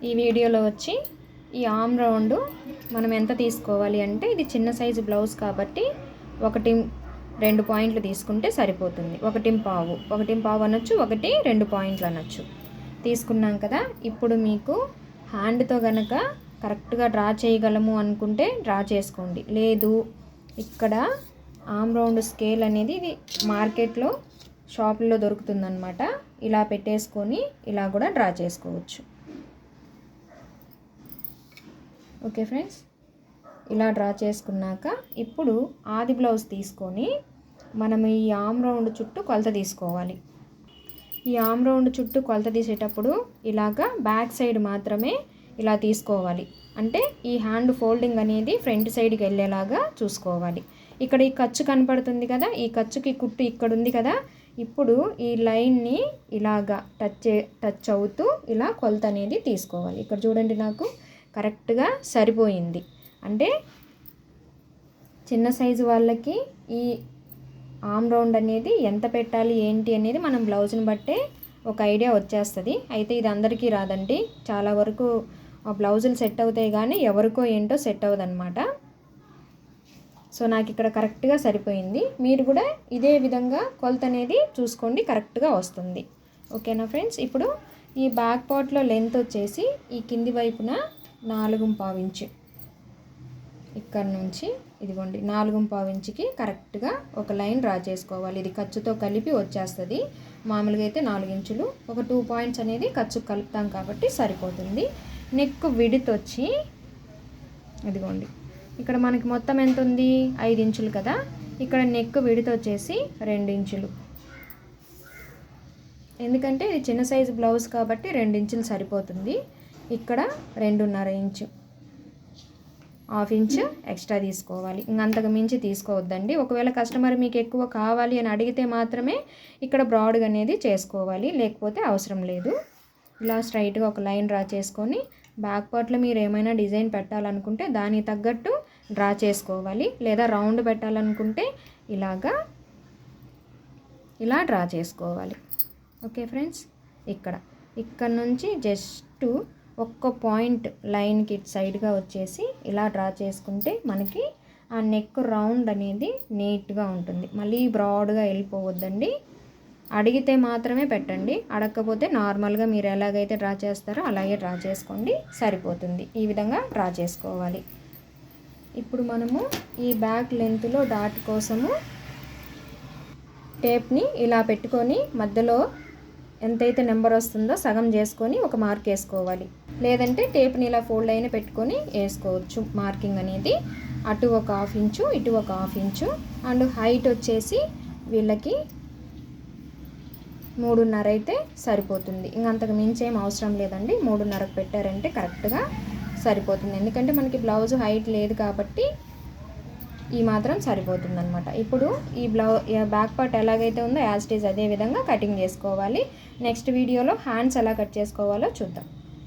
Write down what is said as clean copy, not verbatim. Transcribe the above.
ఈ వీడియోలో వచ్చి ఈ ఆమ్ రౌండ్ మనం ఎంత తీసుకోవాలి అంటే, ఇది చిన్న సైజు బ్లౌజ్ కాబట్టి 1.2 పాయింట్లు తీసుకుంటే సరిపోతుంది. 1.5 అనొచ్చు, 1-2 పాయింట్లు అనొచ్చు. తీసుకున్నాం కదా. ఇప్పుడు మీకు హ్యాండ్తో కనుక కరెక్ట్గా డ్రా చేయగలము అనుకుంటే డ్రా చేసుకోండి. లేదు, ఇక్కడ ఆమ్ రౌండ్ స్కేల్ అనేది ఇది మార్కెట్లో షాపుల్లో దొరుకుతుందన్నమాట. ఇలా పెట్టేసుకొని ఇలా కూడా డ్రా చేసుకోవచ్చు. ఓకే ఫ్రెండ్స్, ఇలా డ్రా చేసుకున్నాక ఇప్పుడు ఆది బ్లౌజ్ తీసుకొని మనం ఈ ఆమ్ రౌండ్ చుట్టూ కొలత తీసుకోవాలి. ఈ ఆమ్ రౌండ్ చుట్టూ కొలత తీసేటప్పుడు ఇలాగా బ్యాక్ సైడ్ మాత్రమే ఇలా తీసుకోవాలి. అంటే ఈ హ్యాండ్ ఫోల్డింగ్ అనేది ఫ్రంట్ సైడ్కి వెళ్ళేలాగా చూసుకోవాలి. ఇక్కడ ఈ ఖర్చు కనపడుతుంది కదా, ఈ ఖర్చుకి కుట్టు ఇక్కడ ఉంది కదా. ఇప్పుడు ఈ లైన్ని ఇలాగా టచ్ అవుతూ ఇలా కొలత అనేది తీసుకోవాలి. ఇక్కడ చూడండి, నాకు కరెక్ట్గా సరిపోయింది. అంటే చిన్న సైజు వాళ్ళకి ఈ ఆమ్ రౌండ్ అనేది ఎంత పెట్టాలి ఏంటి అనేది మనం బ్లౌజ్ని బట్టే ఒక ఐడియా వచ్చేస్తుంది. అయితే ఇది అందరికీ రాదండి. చాలా వరకు బ్లౌజులు సెట్ అవుతాయి కానీ ఎవరికో ఏంటో సెట్ అవ్వదన్నమాట. సో నాకు ఇక్కడ కరెక్ట్గా సరిపోయింది. మీరు కూడా ఇదే విధంగా కొలత అనేది చూసుకోండి, కరెక్ట్గా వస్తుంది. ఓకేనా ఫ్రెండ్స్. ఇప్పుడు ఈ బ్యాక్ పార్ట్లో లెంత్ వచ్చేసి ఈ కింది వైపున 4.5 ఇంచు, ఇక్కడ నుంచి ఇదిగోండి 4.5 ఇంచుకి కరెక్ట్గా ఒక లైన్ డ్రా చేసుకోవాలి. ఇది ఖర్చుతో కలిపి వచ్చేస్తుంది. మామూలుగా అయితే 4 ఇంచులు, ఒక 2 పాయింట్స్ అనేది ఖర్చు కలుపుతాం కాబట్టి సరిపోతుంది. నెక్ విడ్త్ వచ్చి ఇదిగోండి, ఇక్కడ మనకి మొత్తం ఎంత ఉంది, 5 ఇంచులు కదా. ఇక్కడ నెక్ విడ్త్ వచ్చేసి 2 ఇంచులు. ఎందుకంటే ఇది చిన్న సైజు బ్లౌజ్ కాబట్టి 2 ఇంచులు సరిపోతుంది. ఇక్కడ 2.5 ఇంచు, 1/2 ఇంచ్ ఎక్స్ట్రా తీసుకోవాలి. ఇంకంతకు మించి తీసుకోవద్దండి. ఒకవేళ కస్టమర్ మీకు ఎక్కువ కావాలి అని అడిగితే మాత్రమే ఇక్కడ బ్రాడ్గా అనేది చేసుకోవాలి, లేకపోతే అవసరం లేదు. ఇలా స్ట్రైట్గా ఒక లైన్ డ్రా చేసుకొని బ్యాక్ పార్ట్లో మీరు ఏమైనా డిజైన్ పెట్టాలనుకుంటే దానికి తగ్గట్టు డ్రా చేసుకోవాలి. లేదా రౌండ్ పెట్టాలనుకుంటే ఇలా డ్రా చేసుకోవాలి. ఓకే ఫ్రెండ్స్, ఇక్కడ నుంచి జస్ట్ ఒక్క పాయింట్ లైన్కి ఇటు సైడ్గా వచ్చేసి ఇలా డ్రా చేసుకుంటే మనకి ఆ నెక్ రౌండ్ అనేది నీట్గా ఉంటుంది. మళ్ళీ బ్రాడ్గా వెళ్ళిపోవద్దండి. అడిగితే మాత్రమే పెట్టండి, అడగకపోతే నార్మల్గా మీరు ఎలాగైతే డ్రా చేస్తారో అలాగే డ్రా చేసుకోండి, సరిపోతుంది. ఈ విధంగా డ్రా చేసుకోవాలి. ఇప్పుడు మనము ఈ బ్యాక్ లెంత్లో డాట్ కోసము టేప్ని ఇలా పెట్టుకొని మధ్యలో ఎంతైతే నెంబర్ వస్తుందో సగం చేసుకొని ఒక మార్క్ వేసుకోవాలి. లేదంటే టేప్ని ఇలా ఫోల్డ్ అయినా పెట్టుకొని వేసుకోవచ్చు మార్కింగ్ అనేది. అటు ఒక 1/2 ఇంచు, ఇటు ఒక 1/2 ఇంచు. అండ్ హైట్ వచ్చేసి వీళ్ళకి 3.5 అయితే సరిపోతుంది. ఇంకంతకు మించి ఏం అవసరం లేదండి. 3.5కు పెట్టారంటే కరెక్ట్గా సరిపోతుంది. ఎందుకంటే మనకి బ్లౌజ్ హైట్ లేదు కాబట్టి ఈ మాత్రం సరిపోతుంది అనమాట. ఇప్పుడు ఈ బ్యాక్ పార్ట్ ఎలాగైతే ఉందో యాజ్ ఇట్ ఈజ్ అదే విధంగా కటింగ్ చేసుకోవాలి. నెక్స్ట్ వీడియోలో హ్యాండ్స్ ఎలా కట్ చేసుకోవాలో చూద్దాం.